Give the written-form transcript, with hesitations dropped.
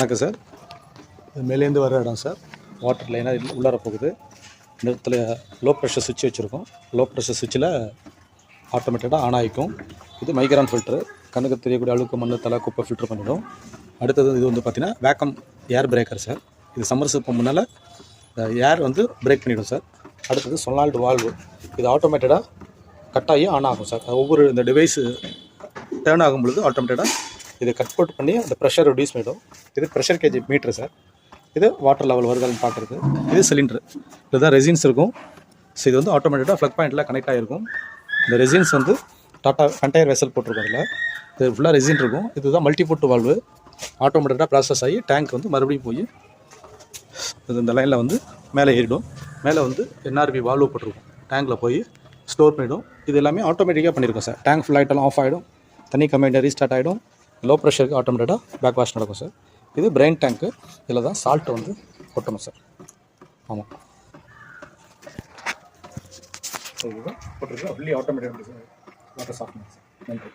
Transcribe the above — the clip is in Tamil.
வணக்கம் சார். இது மேலேருந்து வர இடம் சார். வாட்டர் லைனாக உள்ளார போகுது. இந்த இடத்துல லோ ப்ரெஷர் சுவிட்ச் வச்சுருக்கோம். லோ ப்ரெஷர் சுவிட்சில் ஆட்டோமேட்டடாக ஆன் ஆகிக்கும். இது மைக்ரான் ஃபில்ட்ரு, கண்ணுக்கு தெரியக்கூடிய அழுக்கு மண் தலை குப்பை ஃபில்ட்ரு பண்ணிவிடும். அடுத்தது இது வந்து பார்த்திங்கன்னா வேக்கம் ஏர் பிரேக்கர் சார். இது சம்மர்ஸுக்கு முன்னால் ஏர் வந்து பிரேக் பண்ணிவிடும் சார். அடுத்தது சொலாய்டு வால்வு, இது ஆட்டோமேட்டடாக கட் ஆகி ஆன் ஆகும் சார். ஒவ்வொரு இந்த டிவைஸு டேர்ன் ஆகும் பொழுது ஆட்டோமேட்டடாக இதை கட் அவுட் பண்ணி அந்த ப்ரெஷர் ரெடியூஸ் பண்ணிவிடும். இது ப்ரெஷர் கேஜ் மீட்ரு சார். இது வாட்டர் லெவல் வருதான்னு பார்க்குறது. இது சிலிண்ட்ரு, இதுதான் ரெசின்ஸ் இருக்கும். ஸோ இது வந்து ஆட்டோமேட்டிக்காக ப்ளக் பாயிண்டில் கனெக்ட் ஆகிருக்கும். இந்த ரெசின்ஸ் வந்து டாட்டா கண்டெய்னர் வெசல் போட்டிருக்கோம். அதில் இது ஃபுல்லாக ரெசின் இருக்கும். இதுதான் மல்டிபோர்ட் வால்வு. ஆட்டோமேட்டிக்காக ப்ராசஸ் ஆகி டேங்க் வந்து மறுபடியும் போய் இந்த லைனில் வந்து மேலே ஏறிடும். மேலே வந்து என்ஆர்பி வால்வு போட்டிருக்கும். டேங்கில் போய் ஸ்டோர் பண்ணிவிடும். இது எல்லாமே ஆட்டோமேட்டிக்காக பண்ணியிருக்கோம் சார். டேங்க் ஃபுல் ஆகிட்டாலும் ஆஃப் ஆகிடும். தண்ணி கம்மியாக ரீஸ்டார்ட் ஆகிடும். லோ ப்ரெஷருக்கு ஆட்டோமேட்டிக்காக பேக் வாஷ் நடக்கும் சார். இது பிரெயின் டேங்க்கு. இதில் தான் சால்ட்டை வந்து கொட்டணும் சார். ஆமாம், இதுதான் போட்டிருக்கு. அப்படியே ஆட்டோமேட்டிக்காக வாட்டர் சாஃப்ட்னஸ். நன்றி.